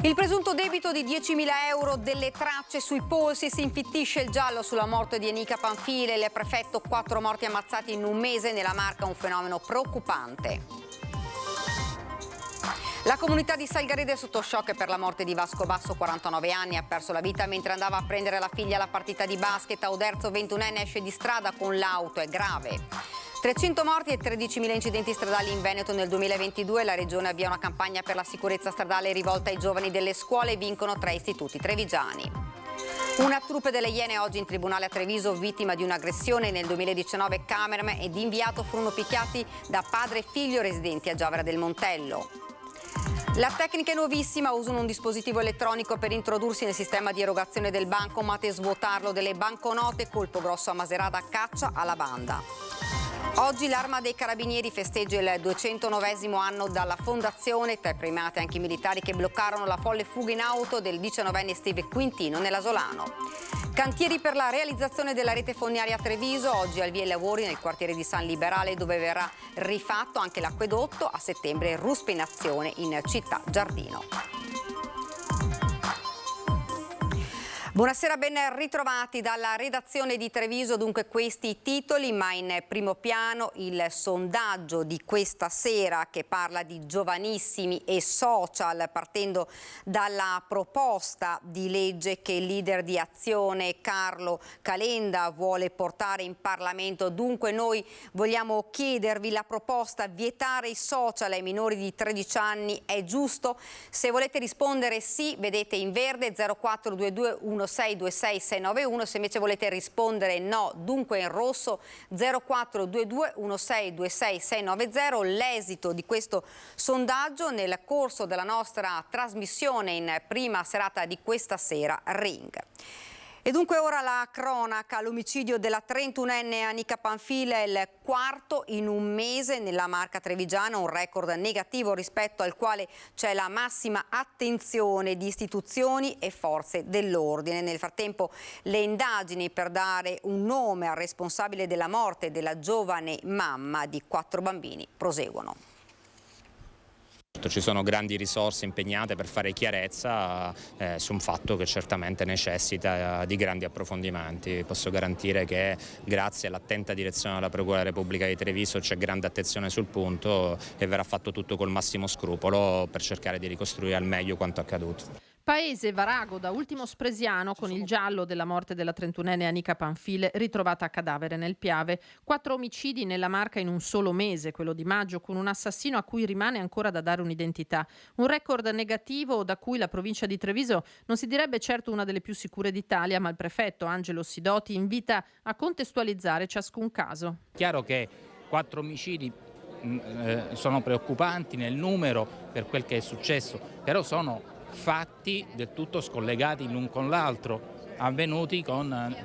Il presunto debito di 10.000 euro, delle tracce sui polsi, si infittisce il giallo sulla morte di Anica Panfile, il prefetto, 4 morti ammazzati in un mese, nella Marca un fenomeno preoccupante. La comunità di Salgarede è sotto shock per la morte di Vasco Basso, 49 anni, ha perso la vita mentre andava a prendere la figlia alla partita di basket. A Oderzo, 21enne, esce di strada con l'auto, è grave. 300 morti e 13.000 incidenti stradali in Veneto nel 2022. La Regione avvia una campagna per la sicurezza stradale rivolta ai giovani delle scuole. Vincono 3 istituti trevigiani. Una troupe delle Iene oggi in tribunale a Treviso, vittima di un'aggressione. Nel 2019 cameraman ed inviato furono picchiati da padre e figlio residenti a Giavera del Montello. La tecnica è nuovissima, usano un dispositivo elettronico per introdursi nel sistema di erogazione del bancomat e svuotarlo delle banconote. Colpo grosso a Macerata, caccia alla banda. Oggi l'Arma dei Carabinieri festeggia il 209° anno dalla fondazione, tra i premiati anche i militari che bloccarono la folle fuga in auto del 19enne Steve Quintino nell'Asolano. Cantieri per la realizzazione della rete fognaria a Treviso, oggi al via i lavori nel quartiere di San Liberale dove verrà rifatto anche l'acquedotto, a settembre ruspe in azione in città Giardino. Buonasera, ben ritrovati dalla redazione di Treviso. Dunque questi i titoli, ma in primo piano il sondaggio di questa sera che parla di giovanissimi e social, partendo dalla proposta di legge che il leader di Azione Carlo Calenda vuole portare in Parlamento. Dunque noi vogliamo chiedervi: la proposta vietare i social ai minori di 13 anni è giusto? Se volete rispondere sì, vedete in verde 0422 1626 691, se invece volete rispondere no, dunque in rosso 0422 1626 690. L'esito di questo sondaggio nel corso della nostra trasmissione in prima serata di questa sera, Ring. E dunque ora la cronaca: l'omicidio della 31enne Anica Panfile è il quarto in un mese nella Marca trevigiana, un record negativo rispetto al quale c'è la massima attenzione di istituzioni e forze dell'ordine. Nel frattempo le indagini per dare un nome al responsabile della morte della giovane mamma di 4 bambini proseguono. Ci sono grandi risorse impegnate per fare chiarezza su un fatto che certamente necessita di grandi approfondimenti. Posso garantire che grazie all'attenta direzione della Procura della Repubblica di Treviso c'è grande attenzione sul punto e verrà fatto tutto col massimo scrupolo per cercare di ricostruire al meglio quanto accaduto. Paese Varago, da ultimo Spresiano, con il giallo della morte della 31enne Anica Panfile ritrovata a cadavere nel Piave. 4 omicidi nella Marca in un solo mese, quello di maggio, con un assassino a cui rimane ancora da dare un'identità. Un record negativo da cui la provincia di Treviso non si direbbe certo una delle più sicure d'Italia, ma il prefetto Angelo Sidoti invita a contestualizzare ciascun caso. Chiaro che 4 omicidi sono preoccupanti nel numero per quel che è successo, però sono fatti del tutto scollegati l'un con l'altro, avvenuti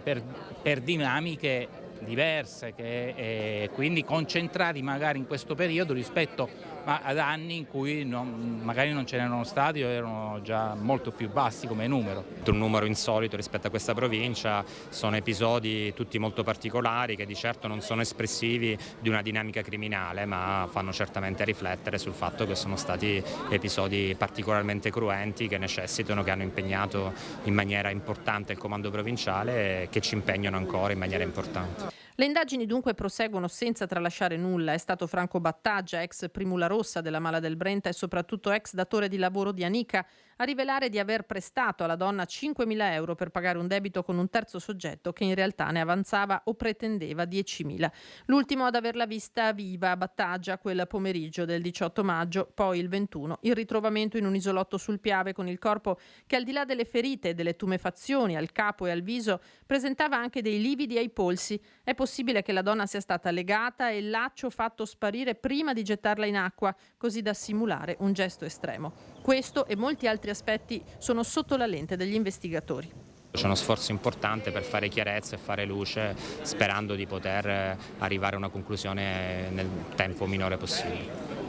per dinamiche diverse, quindi concentrati magari in questo periodo rispetto ad anni in cui magari non ce n'erano stati o erano già molto più bassi come numero. Un numero insolito rispetto a questa provincia, sono episodi tutti molto particolari che di certo non sono espressivi di una dinamica criminale, ma fanno certamente riflettere sul fatto che sono stati episodi particolarmente cruenti che necessitano, che hanno impegnato in maniera importante il comando provinciale e che ci impegnano ancora in maniera importante. Le indagini dunque proseguono senza tralasciare nulla. È stato Franco Battaggia, ex Primula Rossa della Mala del Brenta e soprattutto ex datore di lavoro di Anica, a rivelare di aver prestato alla donna 5.000 euro per pagare un debito con un terzo soggetto che in realtà ne avanzava o pretendeva 10.000. L'ultimo ad averla vista viva, Battaggia, quel pomeriggio del 18 maggio, poi il 21, il ritrovamento in un isolotto sul Piave con il corpo che, al di là delle ferite e delle tumefazioni al capo e al viso, presentava anche dei lividi ai polsi. È possibile che la donna sia stata legata e il laccio fatto sparire prima di gettarla in acqua, così da simulare un gesto estremo. Questo e molti altri aspetti sono sotto la lente degli investigatori. C'è uno sforzo importante per fare chiarezza e fare luce, sperando di poter arrivare a una conclusione nel tempo minore possibile.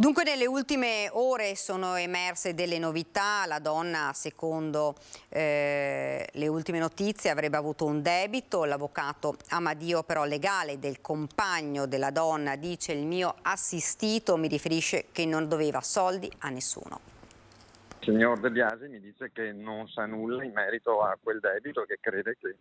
Dunque nelle ultime ore sono emerse delle novità. La donna, secondo le ultime notizie, avrebbe avuto un debito. L'avvocato Amadio, però legale del compagno della donna, dice: il mio assistito mi riferisce che non doveva soldi a nessuno. Il signor De Biasi mi dice che non sa nulla in merito a quel debito, che crede che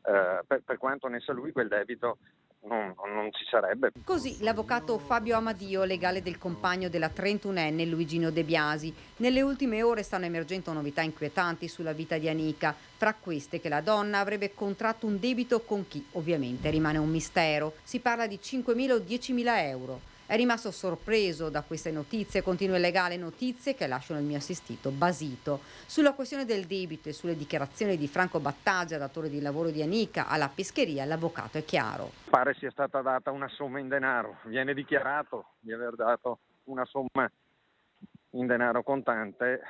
per quanto ne sa lui quel debito non ci sarebbe. Così l'avvocato Fabio Amadio, legale del compagno della 31enne Luigino De Biasi. Nelle ultime ore stanno emergendo novità inquietanti sulla vita di Anika, fra queste che la donna avrebbe contratto un debito con chi ovviamente rimane un mistero. Si parla di 5.000 o 10.000 euro. È rimasto sorpreso da queste notizie, continua il legale, notizie che lasciano il mio assistito basito. Sulla questione del debito e sulle dichiarazioni di Franco Battaglia, datore di lavoro di Anika, alla pescheria l'avvocato è chiaro. Pare sia stata data una somma in denaro, viene dichiarato di aver dato una somma in denaro contante,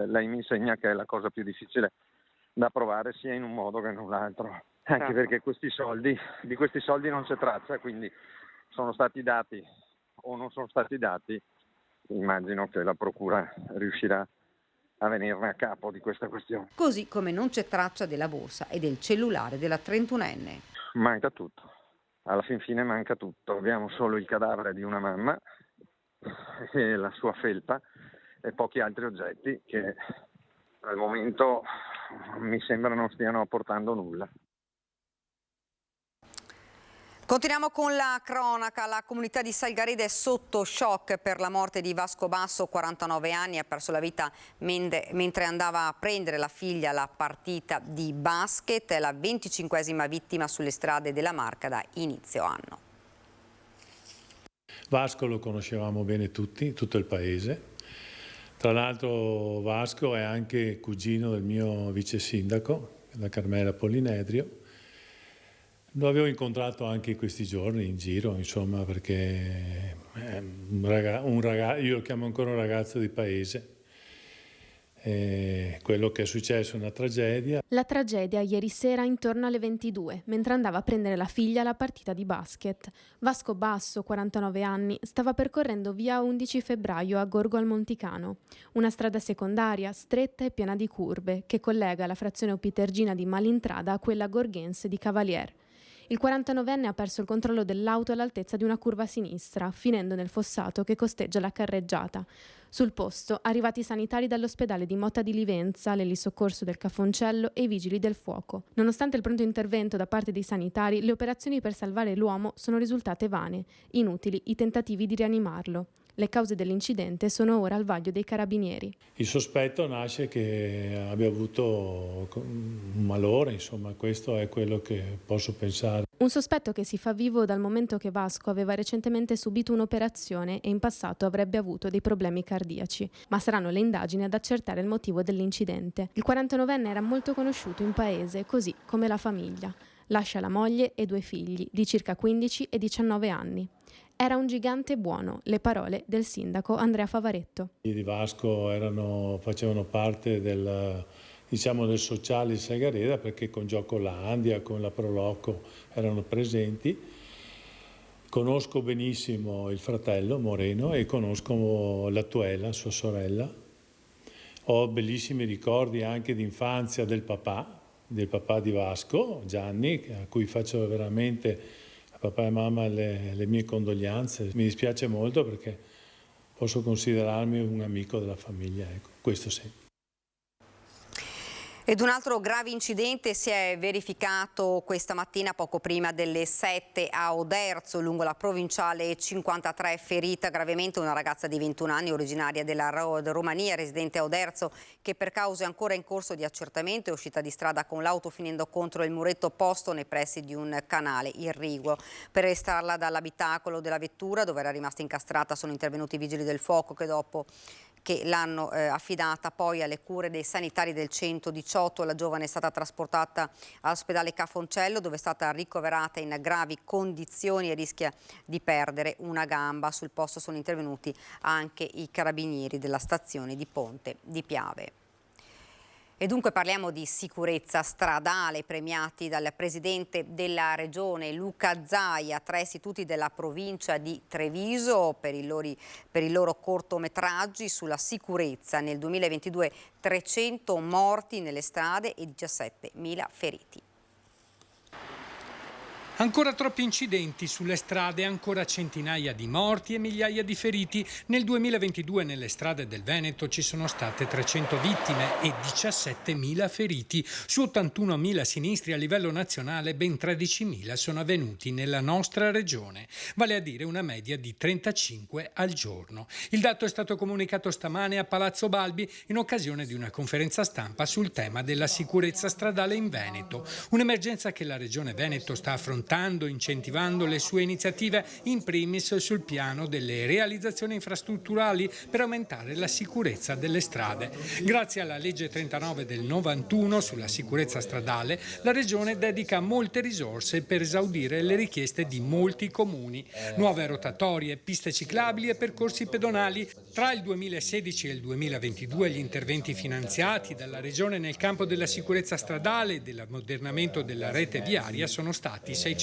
lei mi insegna che è la cosa più difficile da provare sia in un modo che in un altro, anche perché di questi soldi non c'è traccia, quindi sono stati dati o non sono stati dati, immagino che la procura riuscirà a venirne a capo di questa questione. Così come non c'è traccia della borsa e del cellulare della 31enne. Manca tutto, alla fin fine manca tutto. Abbiamo solo il cadavere di una mamma e la sua felpa e pochi altri oggetti che al momento mi sembra non stiano apportando nulla. Continuiamo con la cronaca. La comunità di Salgareda è sotto shock per la morte di Vasco Basso, 49 anni, ha perso la vita mentre andava a prendere la figlia alla partita di basket. È la 25esima vittima sulle strade della Marca da inizio anno. Vasco lo conoscevamo bene tutti, tutto il paese. Tra l'altro Vasco è anche cugino del mio vice sindaco, la Carmela Pollinedrio. Lo avevo incontrato anche questi giorni in giro, insomma, perché è io lo chiamo ancora un ragazzo di paese. Quello che è successo è una tragedia. La tragedia ieri sera intorno alle 22, mentre andava a prendere la figlia alla partita di basket. Vasco Basso, 49 anni, stava percorrendo via 11 febbraio a Gorgo al Monticano, una strada secondaria stretta e piena di curve che collega la frazione Opitergina di Malintrada a quella gorghense di Cavalier. Il 49enne ha perso il controllo dell'auto all'altezza di una curva a sinistra, finendo nel fossato che costeggia la carreggiata. Sul posto, arrivati i sanitari dall'ospedale di Motta di Livenza, l'elisoccorso del Cafoncello e i vigili del fuoco. Nonostante il pronto intervento da parte dei sanitari, le operazioni per salvare l'uomo sono risultate vane, inutili i tentativi di rianimarlo. Le cause dell'incidente sono ora al vaglio dei carabinieri. Il sospetto nasce che abbia avuto un malore, insomma, questo è quello che posso pensare. Un sospetto che si fa vivo dal momento che Vasco aveva recentemente subito un'operazione e in passato avrebbe avuto dei problemi cardiaci, ma saranno le indagini ad accertare il motivo dell'incidente. Il 49enne era molto conosciuto in paese, così come la famiglia. Lascia la moglie e 2 figli, di circa 15 e 19 anni. Era un gigante buono, le parole del sindaco Andrea Favaretto. I di Vasco facevano parte del sociale di Salgareda, perché con Giocolandia, con la Proloco erano presenti. Conosco benissimo il fratello Moreno e conosco l'Attuela, sua sorella. Ho bellissimi ricordi anche di infanzia del papà di Vasco, Gianni, a cui faccio veramente, a papà e mamma, le mie condoglianze. Mi dispiace molto perché posso considerarmi un amico della famiglia, ecco, questo sì. Ed un altro grave incidente si è verificato questa mattina poco prima delle 7 a Oderzo, lungo la provinciale 53, ferita gravemente una ragazza di 21 anni originaria della Romania, residente a Oderzo, che per cause ancora in corso di accertamento è uscita di strada con l'auto finendo contro il muretto posto nei pressi di un canale irriguo. Per restarla dall'abitacolo della vettura, dove era rimasta incastrata, sono intervenuti i vigili del fuoco che l'hanno affidata poi alle cure dei sanitari del 118. La giovane è stata trasportata all'ospedale Cafoncello, dove è stata ricoverata in gravi condizioni e rischia di perdere una gamba. Sul posto sono intervenuti anche i carabinieri della stazione di Ponte di Piave. E dunque parliamo di sicurezza stradale, premiati dal presidente della regione Luca Zaia, 3 istituti della provincia di Treviso per i loro cortometraggi sulla sicurezza. Nel 2022 300 morti nelle strade e 17.000 feriti. Ancora troppi incidenti sulle strade, ancora centinaia di morti e migliaia di feriti. Nel 2022 nelle strade del Veneto ci sono state 300 vittime e 17.000 feriti. Su 81.000 sinistri a livello nazionale, ben 13.000 sono avvenuti nella nostra regione, vale a dire una media di 35 al giorno. Il dato è stato comunicato stamane a Palazzo Balbi in occasione di una conferenza stampa sul tema della sicurezza stradale in Veneto. Un'emergenza che la Regione Veneto sta affrontando, incentivando le sue iniziative in primis sul piano delle realizzazioni infrastrutturali per aumentare la sicurezza delle strade. Grazie alla legge 39 del 91 sulla sicurezza stradale, la Regione dedica molte risorse per esaudire le richieste di molti comuni. Nuove rotatorie, piste ciclabili e percorsi pedonali. Tra il 2016 e il 2022 gli interventi finanziati dalla Regione nel campo della sicurezza stradale e dell'ammodernamento della rete viaria sono stati 607.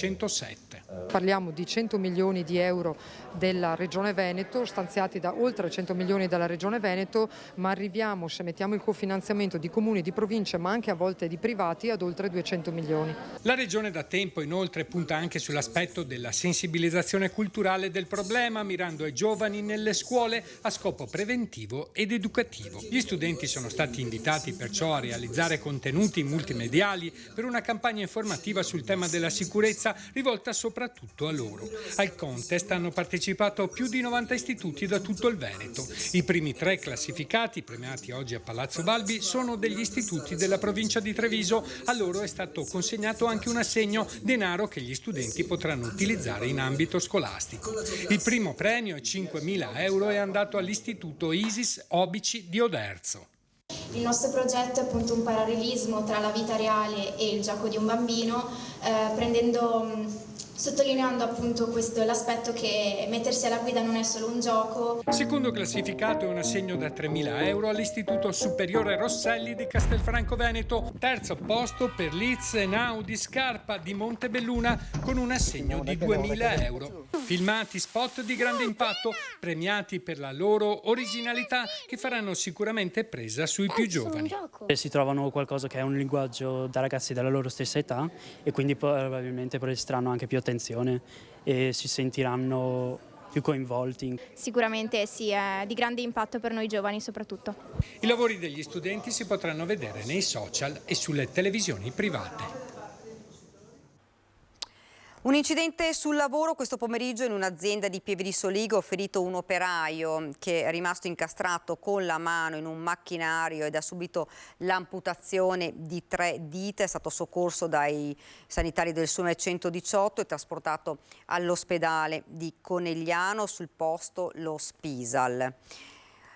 Parliamo di 100 milioni di euro della Regione Veneto, stanziati da oltre 100 milioni dalla Regione Veneto, ma arriviamo, se mettiamo il cofinanziamento di comuni, di province, ma anche a volte di privati, ad oltre 200 milioni. La Regione da tempo inoltre punta anche sull'aspetto della sensibilizzazione culturale del problema, mirando ai giovani nelle scuole a scopo preventivo ed educativo. Gli studenti sono stati invitati perciò a realizzare contenuti multimediali per una campagna informativa sul tema della sicurezza rivolta soprattutto a loro. Al contest hanno partecipato più di 90 istituti da tutto il Veneto. I primi 3 classificati, premiati oggi a Palazzo Balbi, sono degli istituti della provincia di Treviso. A loro è stato consegnato anche un assegno, denaro che gli studenti potranno utilizzare in ambito scolastico. Il primo premio, 5.000 euro, è andato all'istituto Isis Obici di Oderzo. Il nostro progetto è appunto un parallelismo tra la vita reale e il gioco di un bambino, sottolineando appunto l'aspetto che mettersi alla guida non è solo un gioco. Secondo classificato è un assegno da 3.000 euro all'Istituto Superiore Rosselli di Castelfranco Veneto. Terzo posto per Liz e Naudi Scarpa di Montebelluna con un assegno di 2.000 euro. Filmati spot di grande impatto, premiati per la loro originalità che faranno sicuramente presa sui più giovani. Si trovano qualcosa che è un linguaggio da ragazzi della loro stessa età e quindi probabilmente presteranno anche più attenzione e si sentiranno più coinvolti. Sicuramente sì, è di grande impatto per noi giovani soprattutto. I lavori degli studenti si potranno vedere nei social e sulle televisioni private. Un incidente sul lavoro questo pomeriggio in un'azienda di Pieve di Soligo, ferito un operaio che è rimasto incastrato con la mano in un macchinario ed ha subito l'amputazione di 3 dita, è stato soccorso dai sanitari del SUME 118 e trasportato all'ospedale di Conegliano, sul posto lo Spisal.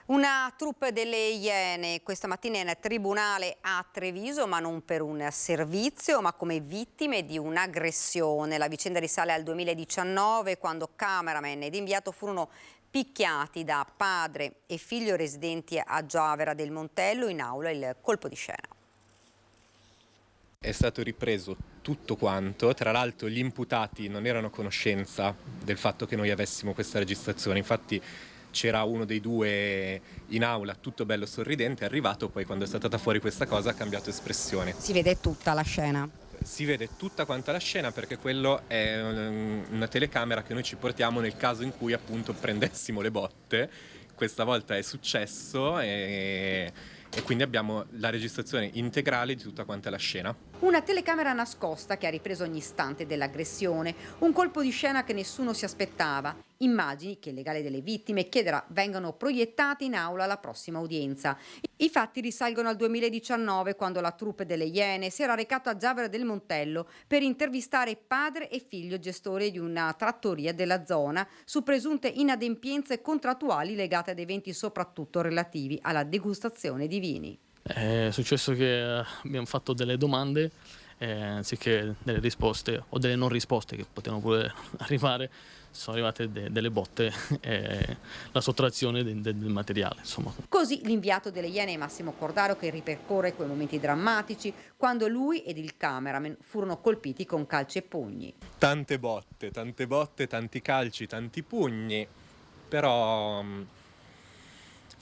Una troupe delle Iene questa mattina in tribunale a Treviso, ma non per un servizio, ma come vittime di un'aggressione. La vicenda risale al 2019, quando cameraman ed inviato furono picchiati da padre e figlio residenti a Giavera del Montello. In aula il colpo di scena. È stato ripreso tutto quanto, tra l'altro gli imputati non erano a conoscenza del fatto che noi avessimo questa registrazione, infatti c'era uno dei 2 in aula, tutto bello sorridente, è arrivato, poi quando è stata fuori questa cosa ha cambiato espressione. Si vede tutta la scena? Si vede tutta quanta la scena perché quello è una telecamera che noi ci portiamo nel caso in cui appunto prendessimo le botte. Questa volta è successo e quindi abbiamo la registrazione integrale di tutta quanta la scena. Una telecamera nascosta che ha ripreso ogni istante dell'aggressione, un colpo di scena che nessuno si aspettava. Immagini che il legale delle vittime chiederà vengano proiettate in aula alla prossima udienza. I fatti risalgono al 2019, quando la troupe delle Iene si era recata a Giavera del Montello per intervistare padre e figlio gestori di una trattoria della zona su presunte inadempienze contrattuali legate ad eventi soprattutto relativi alla degustazione di vini. È successo che abbiamo fatto delle domande, anziché delle risposte o delle non risposte che potevano pure arrivare, sono arrivate delle botte e la sottrazione del materiale. Insomma. Così l'inviato delle Iene Massimo Cordaro che ripercorre quei momenti drammatici quando lui ed il cameraman furono colpiti con calci e pugni. Tante botte, tanti calci, tanti pugni, però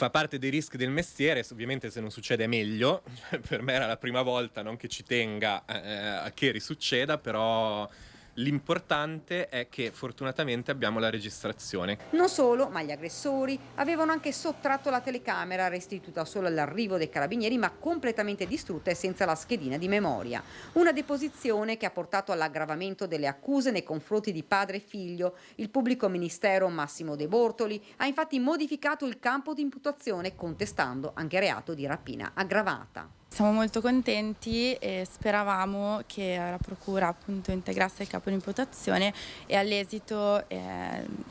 fa parte dei rischi del mestiere, ovviamente se non succede è meglio, per me era la prima volta, non che ci tenga a che risucceda, però L'importante è che fortunatamente abbiamo la registrazione. Non solo, ma gli aggressori avevano anche sottratto la telecamera, restituita solo all'arrivo dei carabinieri, ma completamente distrutta e senza la schedina di memoria. Una deposizione che ha portato all'aggravamento delle accuse nei confronti di padre e figlio. Il pubblico ministero Massimo De Bortoli ha infatti modificato il campo di imputazione, contestando anche reato di rapina aggravata. Siamo molto contenti e speravamo che la procura appunto integrasse il capo di imputazione, e all'esito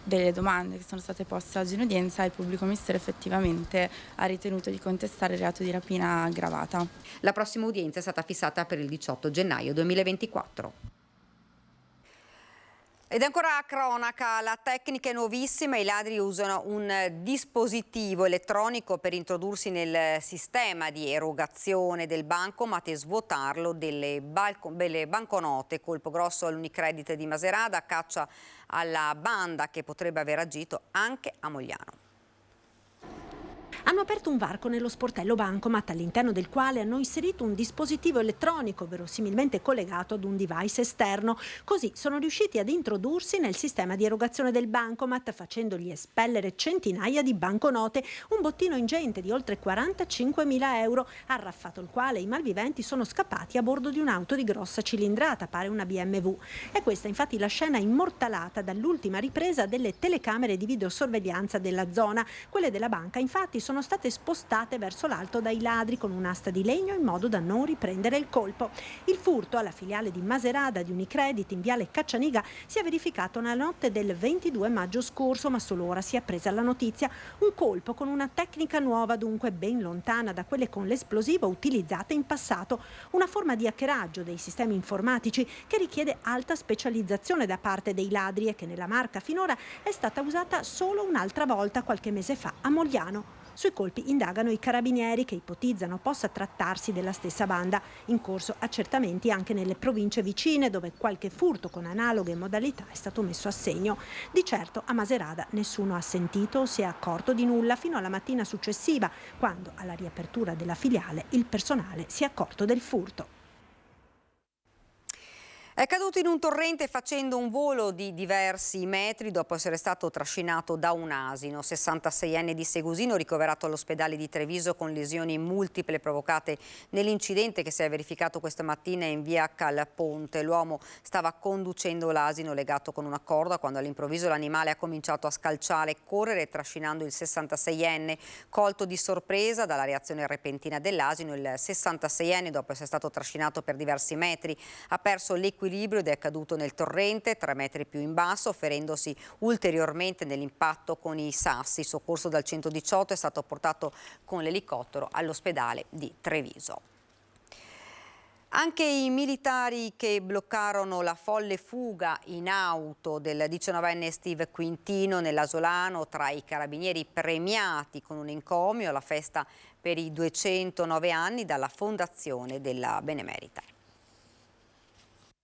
delle domande che sono state poste oggi in udienza il pubblico ministero effettivamente ha ritenuto di contestare il reato di rapina aggravata. La prossima udienza è stata fissata per il 18 gennaio 2024. Ed ancora a cronaca, la tecnica è nuovissima, i ladri usano un dispositivo elettronico per introdursi nel sistema di erogazione del bancomat e svuotarlo delle banconote. Colpo grosso all'Unicredit di Macerata, caccia alla banda che potrebbe aver agito anche a Mogliano. Hanno aperto un varco nello sportello bancomat, all'interno del quale hanno inserito un dispositivo elettronico verosimilmente collegato ad un device esterno. Così sono riusciti ad introdursi nel sistema di erogazione del bancomat, facendogli espellere centinaia di banconote, un bottino ingente di oltre 45.000 euro, arraffato il quale i malviventi sono scappati a bordo di un'auto di grossa cilindrata, pare una BMW. E questa infatti la scena immortalata dall'ultima ripresa delle telecamere di videosorveglianza della zona. Quelle della banca infatti sono state spostate verso l'alto dai ladri con un'asta di legno in modo da non riprendere il colpo. Il furto alla filiale di Macerata di Unicredit in viale Caccianiga si è verificato nella notte del 22 maggio scorso, ma solo ora si è presa la notizia. Un colpo con una tecnica nuova, dunque ben lontana da quelle con l'esplosivo utilizzate in passato, una forma di hackeraggio dei sistemi informatici che richiede alta specializzazione da parte dei ladri e che nella Marca finora è stata usata solo un'altra volta qualche mese fa a Mogliano. Sui colpi indagano i carabinieri, che ipotizzano possa trattarsi della stessa banda. In corso accertamenti anche nelle province vicine, dove qualche furto con analoghe modalità è stato messo a segno. Di certo a Macerata nessuno ha sentito o si è accorto di nulla fino alla mattina successiva, quando alla riapertura della filiale il personale si è accorto del furto. È caduto in un torrente facendo un volo di diversi metri dopo essere stato trascinato da un asino. 66enne di Segusino, ricoverato all'ospedale di Treviso con lesioni multiple provocate nell'incidente che si è verificato questa mattina in via Calponte. L'uomo stava conducendo l'asino legato con una corda quando all'improvviso l'animale ha cominciato a scalciare e correre, trascinando il 66enne. Colto di sorpresa dalla reazione repentina dell'asino, il 66enne, dopo essere stato trascinato per diversi metri, ha perso l'equilibrio ed è caduto nel torrente 3 metri più in basso, ferendosi ulteriormente nell'impatto con i sassi. Soccorso dal 118, è stato portato con l'elicottero all'ospedale di Treviso. Anche i militari che bloccarono la folle fuga in auto del 19enne Steve Quintino nell'Asolano, tra i carabinieri premiati con un encomio alla festa per i 209 anni dalla Fondazione della Benemerita.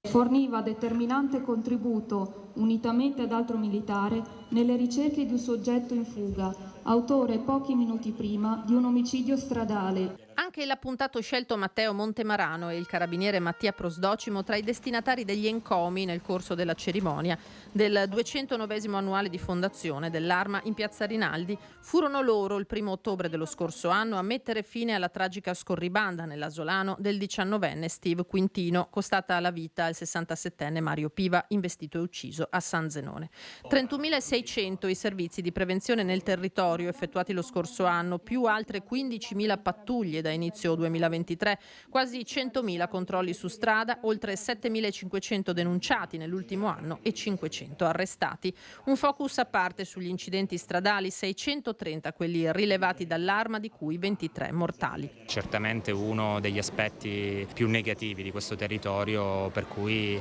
Forniva determinante contributo, unitamente ad altro militare, nelle ricerche di un soggetto in fuga, autore pochi minuti prima di un omicidio stradale. Anche l'appuntato scelto Matteo Montemarano e il carabiniere Mattia Prosdocimo tra i destinatari degli encomi nel corso della cerimonia del 209° annuale di fondazione dell'Arma in Piazza Rinaldi. Furono loro il 1° ottobre dello scorso anno a mettere fine alla tragica scorribanda nell'Asolano del 19enne Steve Quintino, costata la vita al 67enne Mario Piva, investito e ucciso a San Zenone. 31.600 i servizi di prevenzione nel territorio effettuati lo scorso anno, più altre 15.000 pattuglie da inizio 2023, quasi 100.000 controlli su strada, oltre 7.500 denunciati nell'ultimo anno e 500 arrestati. Un focus a parte sugli incidenti stradali, 630 quelli rilevati dall'Arma, di cui 23 mortali. Certamente uno degli aspetti più negativi di questo territorio, per cui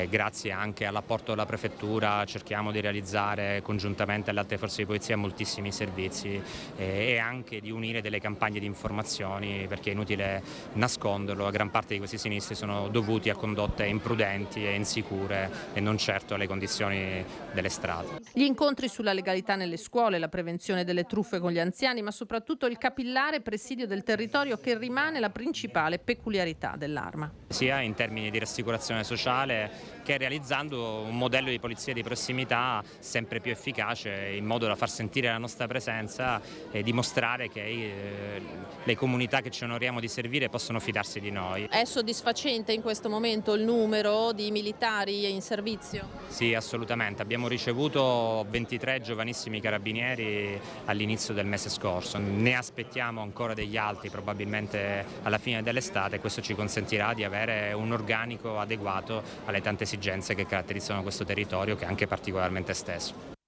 grazie anche all'apporto della Prefettura cerchiamo di realizzare congiuntamente alle altre forze di polizia moltissimi servizi e anche di unire delle campagne di informazioni sinistri, perché è inutile nasconderlo, la gran parte di questi sinistri sono dovuti a condotte imprudenti e insicure e non certo alle condizioni delle strade. Gli incontri sulla legalità nelle scuole, la prevenzione delle truffe con gli anziani, ma soprattutto il capillare presidio del territorio, che rimane la principale peculiarità dell'Arma. Sia in termini di rassicurazione sociale che realizzando un modello di polizia di prossimità sempre più efficace, in modo da far sentire la nostra presenza e dimostrare che le comunità che ci onoriamo di servire possono fidarsi di noi. È soddisfacente in questo momento il numero di militari in servizio? Sì, assolutamente. Abbiamo ricevuto 23 giovanissimi carabinieri all'inizio del mese scorso. Ne aspettiamo ancora degli altri, probabilmente alla fine dell'estate, e questo ci consentirà di avere un organico adeguato alle tante esigenze che caratterizzano questo territorio, che è anche particolarmente esteso.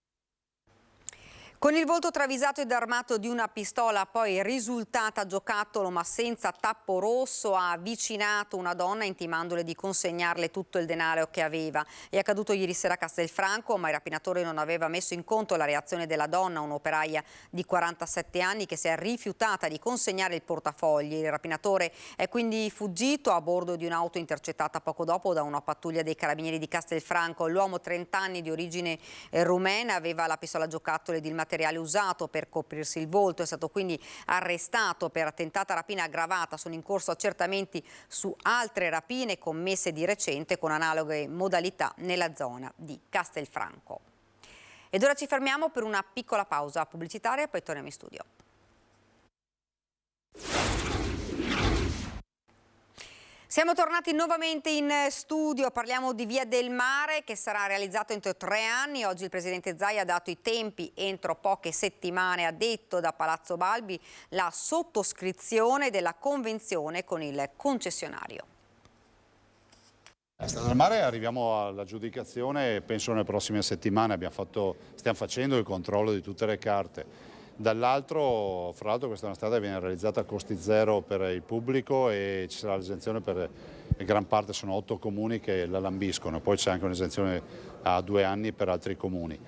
Con il volto travisato ed armato di una pistola, poi risultata giocattolo ma senza tappo rosso, ha avvicinato una donna intimandole di consegnarle tutto il denaro che aveva. È accaduto ieri sera a Castelfranco, ma il rapinatore non aveva messo in conto la reazione della donna, un'operaia di 47 anni che si è rifiutata di consegnare il portafogli. Il rapinatore è quindi fuggito a bordo di un'auto intercettata poco dopo da una pattuglia dei carabinieri di Castelfranco. L'uomo, 30 anni, di origine rumena, aveva la pistola giocattolo ed il materiale usato per coprirsi il volto. È stato quindi arrestato per tentata rapina aggravata. Sono in corso accertamenti su altre rapine commesse di recente con analoghe modalità nella zona di Castelfranco. Ed ora ci fermiamo per una piccola pausa pubblicitaria, poi torniamo in studio. Siamo tornati nuovamente in studio, parliamo di Via del Mare che sarà realizzato entro 3 anni. Oggi il Presidente Zaia ha dato i tempi, entro poche settimane, ha detto da Palazzo Balbi, la sottoscrizione della convenzione con il concessionario. A Strada del Mare arriviamo all'aggiudicazione, penso nelle prossime settimane. Stiamo facendo il controllo di tutte le carte. Dall'altro, fra l'altro, questa è una strada che viene realizzata a costi zero per il pubblico e ci sarà l'esenzione per gran parte, sono 8 comuni che la lambiscono, poi c'è anche un'esenzione a 2 anni per altri comuni.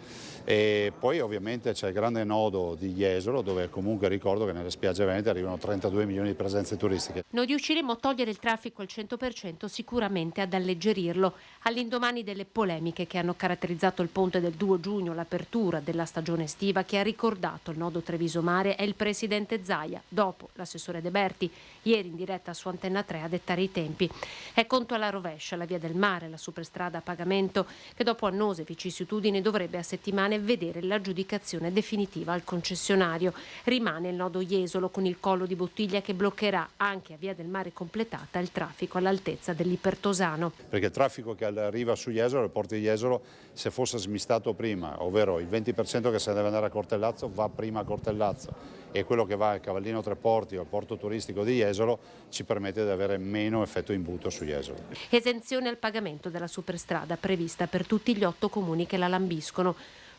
E poi ovviamente c'è il grande nodo di Jesolo, dove comunque ricordo che nelle spiagge venete arrivano 32 milioni di presenze turistiche. Non riusciremo a togliere il traffico al 100%, sicuramente ad alleggerirlo. All'indomani delle polemiche che hanno caratterizzato il ponte del 2 giugno, l'apertura della stagione estiva, che ha ricordato il nodo Treviso Mare, è il Presidente Zaia, dopo l'assessore De Berti, ieri in diretta su Antenna 3 a dettare i tempi. È conto alla rovescia la Via del Mare, la superstrada a pagamento, che dopo annose vicissitudini dovrebbe a settimane vedere l'aggiudicazione definitiva al concessionario. Rimane il nodo Jesolo con il collo di bottiglia che bloccherà anche a Via del Mare completata il traffico all'altezza dell'Ipertosano. Perché il traffico che arriva su Jesolo, al porto di Jesolo, se fosse smistato prima, ovvero il 20% che se ne deve andare a Cortellazzo va prima a Cortellazzo, e quello che va a Cavallino Tre Porti o al porto turistico di Jesolo ci permette di avere meno effetto imbuto su Jesolo. Esenzione al pagamento della superstrada prevista per tutti gli 8 comuni che la lambiscono.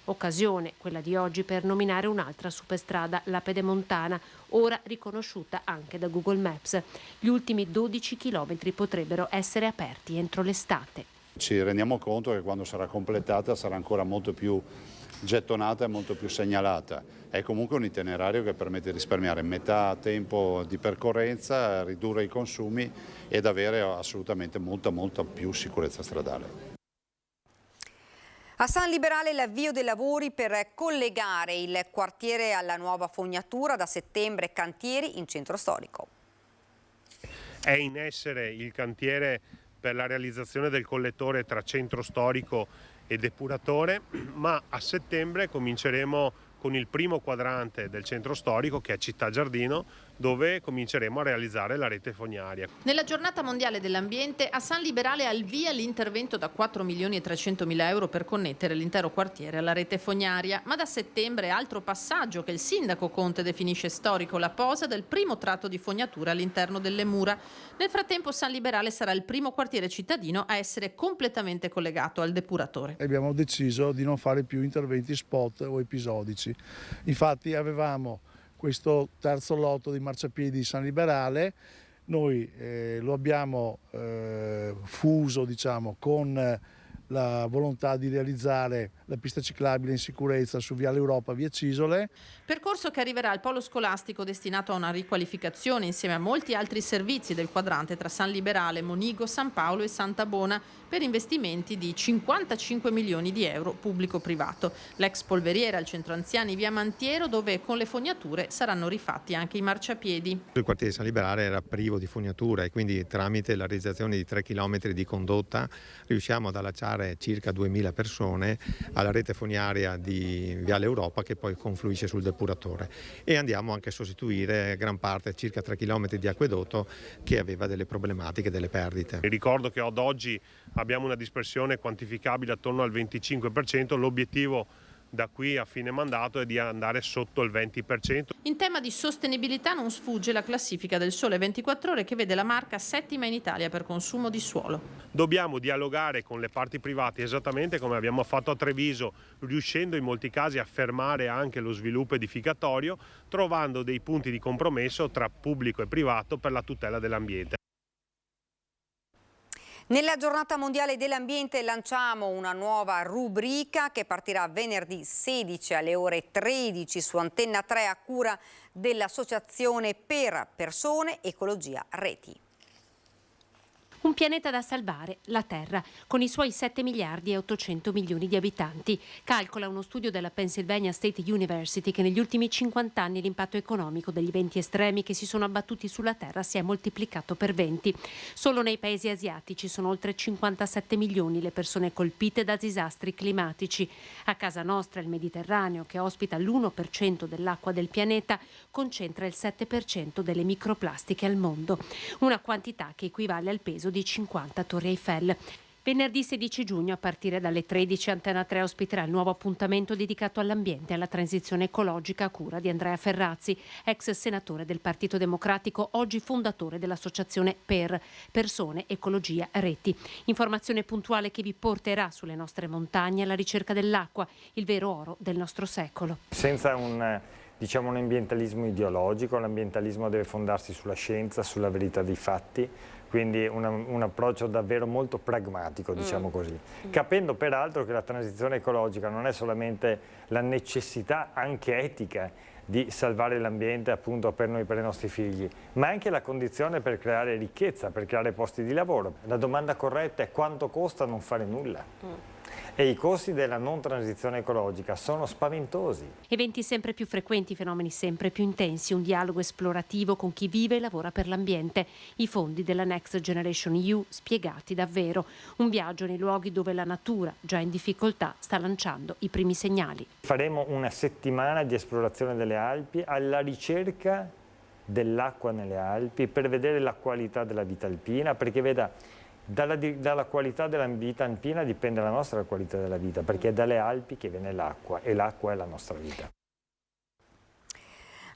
Occasione, quella di oggi, per nominare un'altra superstrada, la Pedemontana, ora riconosciuta anche da Google Maps. Gli ultimi 12 chilometri potrebbero essere aperti entro l'estate. Ci rendiamo conto che quando sarà completata sarà ancora molto più gettonata e molto più segnalata. È comunque un itinerario che permette di risparmiare metà tempo di percorrenza, ridurre i consumi ed avere assolutamente molta più sicurezza stradale. A San Liberale l'avvio dei lavori per collegare il quartiere alla nuova fognatura, da settembre cantieri in centro storico. È in essere il cantiere per la realizzazione del collettore tra centro storico e depuratore, ma a settembre cominceremo con il primo quadrante del centro storico, che è Città Giardino, dove cominceremo a realizzare la rete fognaria. Nella giornata mondiale dell'ambiente a San Liberale al via l'intervento da 4.300.000 euro per connettere l'intero quartiere alla rete fognaria, ma da settembre altro passaggio che il sindaco Conte definisce storico, la posa del primo tratto di fognatura all'interno delle mura. Nel frattempo San Liberale sarà il primo quartiere cittadino a essere completamente collegato al depuratore. Abbiamo deciso di non fare più interventi spot o episodici. Infatti avevamo questo terzo lotto di marciapiedi di San Liberale, noi lo abbiamo fuso, diciamo, con la volontà di realizzare la pista ciclabile in sicurezza su Viale Europa, via Cisole. Percorso che arriverà al polo scolastico destinato a una riqualificazione insieme a molti altri servizi del quadrante tra San Liberale, Monigo, San Paolo e Santa Bona per investimenti di 55 milioni di euro pubblico-privato. L'ex polveriera al centro anziani via Mantiero, dove con le fognature saranno rifatti anche i marciapiedi. Il quartiere di San Liberale era privo di fognatura e quindi tramite la realizzazione di 3 km di condotta riusciamo ad allacciare circa 2000 persone alla rete fognaria di Viale Europa, che poi confluisce sul depuratore, e andiamo anche a sostituire gran parte, circa 3 km di acquedotto che aveva delle problematiche, delle perdite. Ricordo che ad oggi abbiamo una dispersione quantificabile attorno al 25%, l'obiettivo da qui a fine mandato è di andare sotto il 20%. In tema di sostenibilità non sfugge la classifica del Sole 24 Ore, che vede la Marca settima in Italia per consumo di suolo. Dobbiamo dialogare con le parti private esattamente come abbiamo fatto a Treviso, riuscendo in molti casi a fermare anche lo sviluppo edificatorio, trovando dei punti di compromesso tra pubblico e privato per la tutela dell'ambiente. Nella giornata mondiale dell'ambiente lanciamo una nuova rubrica che partirà venerdì 16 alle ore 13 su Antenna 3 a cura dell'Associazione per Persone Ecologia Reti. Un pianeta da salvare, la Terra, con i suoi 7 miliardi e 800 milioni di abitanti. Calcola uno studio della Pennsylvania State University che negli ultimi 50 anni l'impatto economico degli eventi estremi che si sono abbattuti sulla Terra si è moltiplicato per 20. Solo nei paesi asiatici sono oltre 57 milioni le persone colpite da disastri climatici. A casa nostra il Mediterraneo, che ospita l'1% dell'acqua del pianeta, concentra il 7% delle microplastiche al mondo. Una quantità che equivale al peso di 50 Torri Eiffel. Venerdì 16 giugno a partire dalle 13 Antenna 3 ospiterà il nuovo appuntamento dedicato all'ambiente e alla transizione ecologica a cura di Andrea Ferrazzi, ex senatore del Partito Democratico, oggi fondatore dell'Associazione per Persone Ecologia Reti. Informazione puntuale che vi porterà sulle nostre montagne alla ricerca dell'acqua, il vero oro del nostro secolo. Senza un ambientalismo ideologico, l'ambientalismo deve fondarsi sulla scienza, sulla verità dei fatti, quindi un approccio davvero molto pragmatico, diciamo così. Capendo peraltro che la transizione ecologica non è solamente la necessità anche etica di salvare l'ambiente appunto per noi, per i nostri figli, ma anche la condizione per creare ricchezza, per creare posti di lavoro. La domanda corretta è: quanto costa non fare nulla? E i costi della non transizione ecologica sono spaventosi. Eventi sempre più frequenti, fenomeni sempre più intensi, un dialogo esplorativo con chi vive e lavora per l'ambiente, i fondi della Next Generation EU spiegati davvero, un viaggio nei luoghi dove la natura, già in difficoltà, sta lanciando i primi segnali. Faremo una settimana di esplorazione delle Alpi alla ricerca dell'acqua nelle Alpi per vedere la qualità della vita alpina, perché veda, dalla qualità della vita alpina dipende la nostra qualità della vita, perché è dalle Alpi che viene l'acqua e l'acqua è la nostra vita.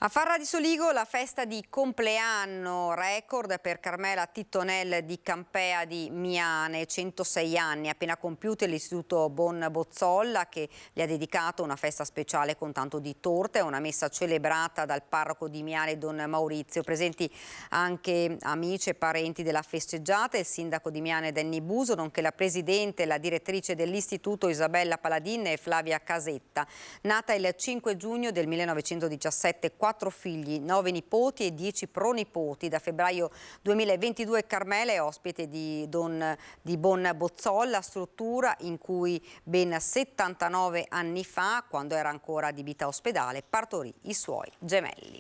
A Farra di Soligo la festa di compleanno record per Carmela Tittonel di Campea di Miane, 106 anni appena compiuti all'Istituto Bon Bozzolla, che gli ha dedicato una festa speciale con tanto di torte e una messa celebrata dal parroco di Miane Don Maurizio. Presenti anche amici e parenti della festeggiata, il sindaco di Miane Denny Buso, nonché la presidente e la direttrice dell'istituto Isabella Paladin e Flavia Casetta. Nata il 5 giugno del 1917, 4 figli, 9 nipoti e 10 pronipoti. Da febbraio 2022 Carmela è ospite di Bon Bozzolla, struttura in cui ben 79 anni fa, quando era ancora adibita a ospedale, partorì i suoi gemelli.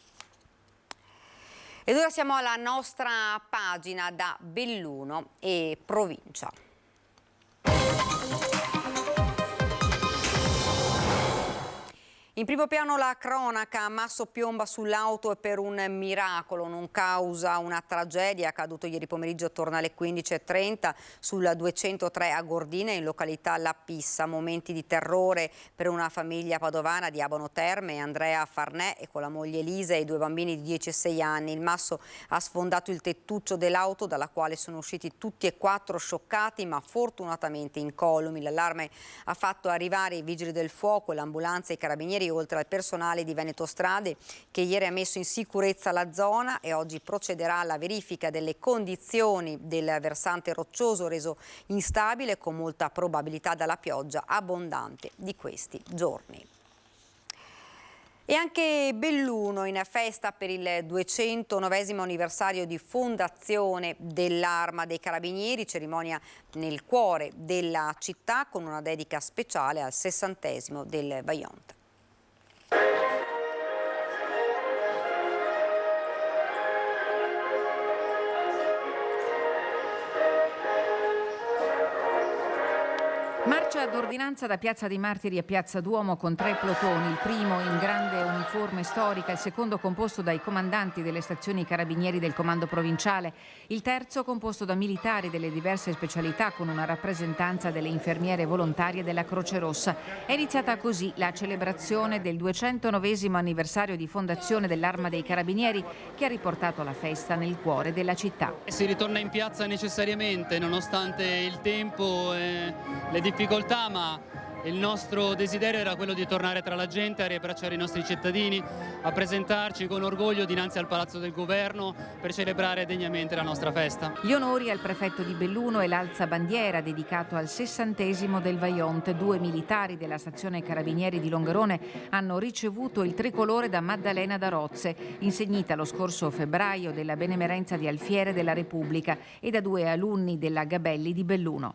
Ed ora siamo alla nostra pagina da Belluno e provincia. In primo piano la cronaca, Masso piomba sull'auto e per un miracolo non causa una tragedia, accaduto ieri pomeriggio attorno alle 15:30 sul 203 a Gordine in località La Pissa. Momenti di terrore per una famiglia padovana di Abano Terme, Andrea Farnè e con la moglie Elisa e i 2 bambini di 10 e 6 anni. Il Masso ha sfondato il tettuccio dell'auto dalla quale sono usciti tutti e 4 scioccati ma fortunatamente incolumi. L'allarme ha fatto arrivare i vigili del fuoco, l'ambulanza e i carabinieri oltre al personale di Veneto Strade che ieri ha messo in sicurezza la zona e oggi procederà alla verifica delle condizioni del versante roccioso reso instabile con molta probabilità dalla pioggia abbondante di questi giorni. E anche Belluno in festa per il 209° anniversario di fondazione dell'Arma dei Carabinieri, cerimonia nel cuore della città con una dedica speciale al 60° del Vajont. Marcia d'ordinanza da Piazza dei Martiri a Piazza Duomo con 3 plotoni, il primo in grande uniforme storica, il secondo composto dai comandanti delle stazioni carabinieri del comando provinciale, il terzo composto da militari delle diverse specialità con una rappresentanza delle infermiere volontarie della Croce Rossa. È iniziata così la celebrazione del 209° anniversario di fondazione dell'Arma dei Carabinieri che ha riportato la festa nel cuore della città. Si ritorna in piazza necessariamente nonostante il tempo e le difficoltà, ma il nostro desiderio era quello di tornare tra la gente, a riabbracciare i nostri cittadini, a presentarci con orgoglio dinanzi al Palazzo del Governo per celebrare degnamente la nostra festa. Gli onori al prefetto di Belluno e l'alzabandiera dedicato al 60° del Vajont. 2 militari della stazione Carabinieri di Longarone hanno ricevuto il tricolore da Maddalena Darozze, insegnita lo scorso febbraio della Benemerenza di Alfiere della Repubblica, e da 2 alunni della Gabelli di Belluno.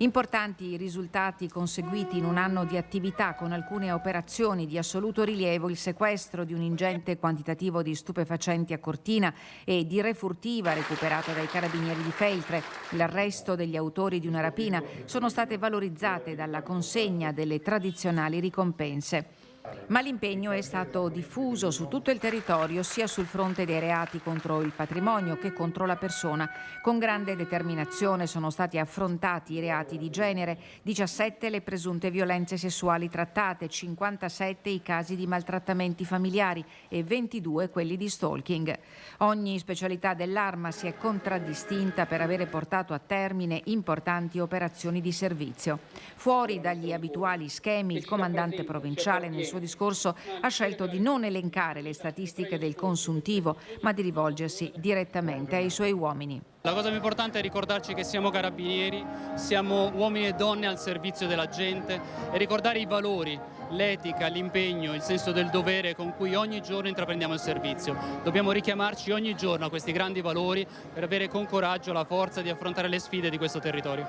Importanti i risultati conseguiti in un anno di attività con alcune operazioni di assoluto rilievo: il sequestro di un ingente quantitativo di stupefacenti a Cortina e di refurtiva recuperata dai carabinieri di Feltre, l'arresto degli autori di una rapina sono state valorizzate dalla consegna delle tradizionali ricompense. Ma l'impegno è stato diffuso su tutto il territorio, sia sul fronte dei reati contro il patrimonio che contro la persona. Con grande determinazione sono stati affrontati i reati di genere, 17 le presunte violenze sessuali trattate, 57 i casi di maltrattamenti familiari e 22 quelli di stalking. Ogni specialità dell'Arma si è contraddistinta per avere portato a termine importanti operazioni di servizio. Fuori dagli abituali schemi, il comandante provinciale nel suo discorso ha scelto di non elencare le statistiche del consuntivo, ma di rivolgersi direttamente ai suoi uomini. La cosa più importante è ricordarci che siamo carabinieri, siamo uomini e donne al servizio della gente, e ricordare i valori, l'etica, l'impegno, il senso del dovere con cui ogni giorno intraprendiamo il servizio. Dobbiamo richiamarci ogni giorno a questi grandi valori per avere con coraggio la forza di affrontare le sfide di questo territorio.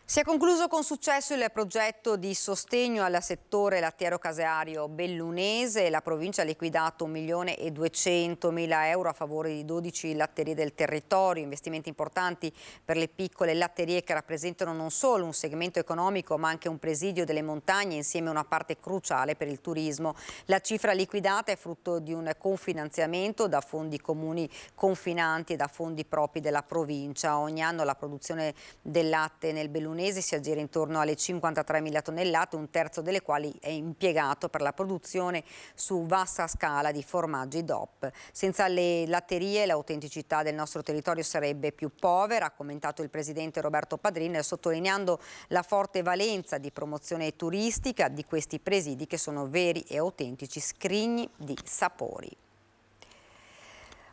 Si è concluso con successo il progetto di sostegno al settore lattiero-caseario bellunese. La provincia ha liquidato 1.200.000 euro a favore di 12 latterie del territorio, investimenti importanti per le piccole latterie che rappresentano non solo un segmento economico ma anche un presidio delle montagne, insieme a una parte cruciale per il turismo. La cifra liquidata è frutto di un confinanziamento da fondi comuni confinanti e da fondi propri della provincia. Ogni anno la produzione del latte nel bellunese si aggira intorno alle 53.000 tonnellate, un terzo delle quali è impiegato per la produzione su vasta scala di formaggi DOP. Senza le latterie l'autenticità del nostro territorio sarebbe più povera, ha commentato il presidente Roberto Padrin, sottolineando la forte valenza di promozione turistica di questi presidi che sono veri e autentici scrigni di sapori.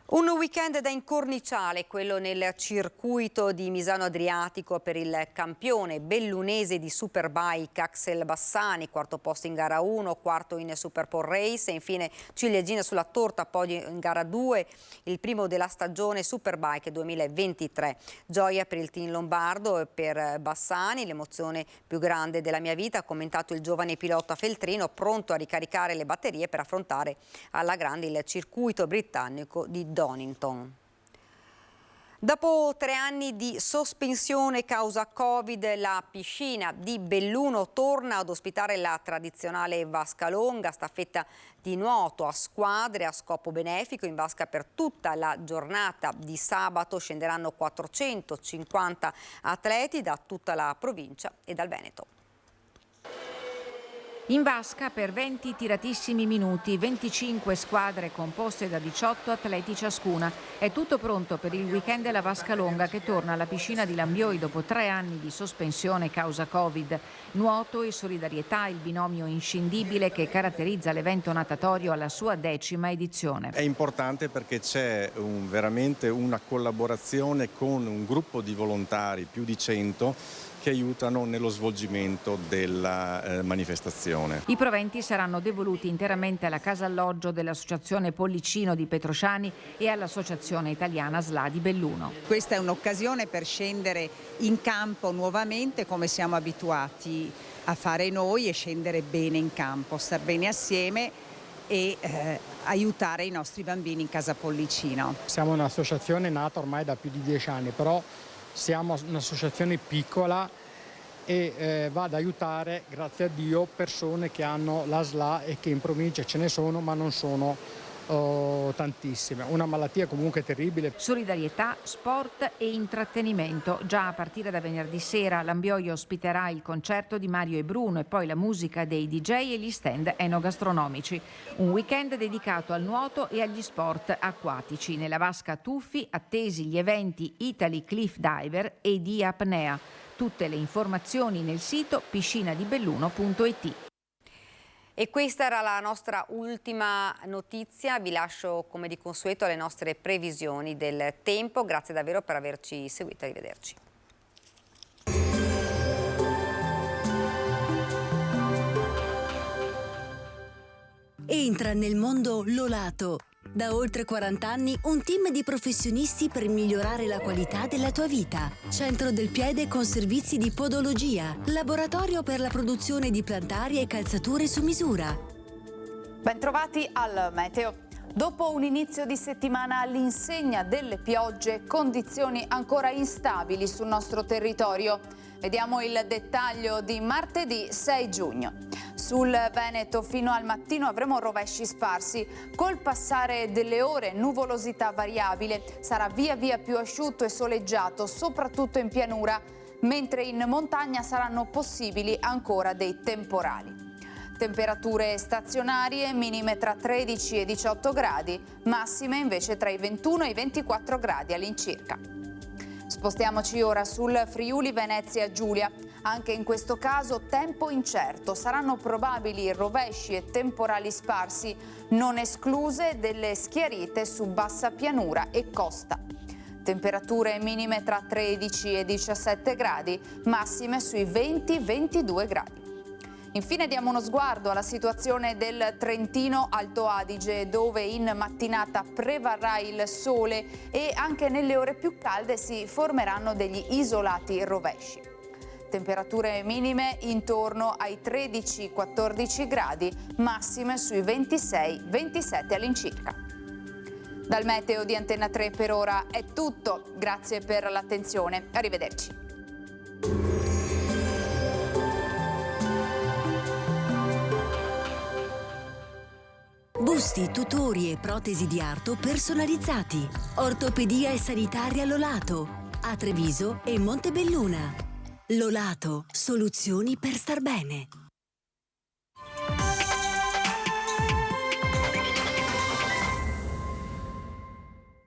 Un weekend da incorniciare, quello nel circuito di Misano Adriatico per il campione bellunese di Superbike Axel Bassani, quarto posto in gara 1, quarto in Superpole Race e infine ciliegina sulla torta, podio in gara 2, il primo della stagione Superbike 2023. Gioia per il team lombardo e per Bassani, l'emozione più grande della mia vita, ha commentato il giovane pilota feltrino, pronto a ricaricare le batterie per affrontare alla grande il circuito britannico di Donington. Dopo 3 anni di sospensione causa Covid, la piscina di Belluno torna ad ospitare la tradizionale vasca longa, staffetta di nuoto a squadre a scopo benefico. In vasca per tutta la giornata di sabato scenderanno 450 atleti da tutta la provincia e dal Veneto. In vasca per 20 tiratissimi minuti, 25 squadre composte da 18 atleti ciascuna. È tutto pronto per il weekend della Vasca Longa che torna alla piscina di Lambioi dopo 3 anni di sospensione causa Covid. Nuoto e solidarietà, il binomio inscindibile che caratterizza l'evento natatorio alla sua 10ª edizione. È importante perché c'è veramente una collaborazione con un gruppo di volontari, più di 100, che aiutano nello svolgimento della manifestazione. I proventi saranno devoluti interamente alla casa alloggio dell'Associazione Pollicino di Petrosciani e all'Associazione Italiana SLA di Belluno. Questa è un'occasione per scendere in campo nuovamente come siamo abituati a fare noi e scendere bene in campo, star bene assieme e aiutare i nostri bambini in casa Pollicino. Siamo un'associazione nata ormai da più di 10 anni, però siamo un'associazione piccola e va ad aiutare, grazie a Dio, persone che hanno la SLA e che in provincia ce ne sono, ma non sono tantissime. Una malattia comunque terribile. Solidarietà, sport e intrattenimento. Già a partire da venerdì sera Lambioi ospiterà il concerto di Mario e Bruno e poi la musica dei DJ e gli stand enogastronomici. Un weekend dedicato al nuoto e agli sport acquatici. Nella vasca tuffi attesi gli eventi Italy Cliff Diver e di apnea. Tutte le informazioni nel sito piscinadibelluno.it. E questa era la nostra ultima notizia. Vi lascio come di consueto alle nostre previsioni del tempo. Grazie davvero per averci seguito. Arrivederci. Entra nel mondo Lolato. Da oltre 40 anni un team di professionisti per migliorare la qualità della tua vita. Centro del piede con servizi di podologia. Laboratorio per la produzione di plantari e calzature su misura. Bentrovati al meteo. Dopo un inizio di settimana all'insegna delle piogge, condizioni ancora instabili sul nostro territorio. Vediamo il dettaglio di martedì 6 giugno. Sul Veneto fino al mattino avremo rovesci sparsi. Col passare delle ore nuvolosità variabile, sarà via via più asciutto e soleggiato, soprattutto in pianura, mentre in montagna saranno possibili ancora dei temporali. Temperature stazionarie, minime tra 13 e 18 gradi, massime invece tra i 21 e i 24 gradi all'incirca. Spostiamoci ora sul Friuli Venezia Giulia. Anche in questo caso tempo incerto, saranno probabili rovesci e temporali sparsi, non escluse delle schiarite su bassa pianura e costa. Temperature minime tra 13 e 17 gradi, massime sui 20-22 gradi. Infine diamo uno sguardo alla situazione del Trentino Alto Adige, dove in mattinata prevarrà il sole e anche nelle ore più calde si formeranno degli isolati rovesci. Temperature minime intorno ai 13-14 gradi, massime sui 26-27 all'incirca. Dal meteo di Antenna 3 per ora è tutto, grazie per l'attenzione, arrivederci. Busti, tutori e protesi di arto personalizzati. Ortopedia e sanitaria Lolato. A Treviso e Montebelluna. Lolato, soluzioni per star bene.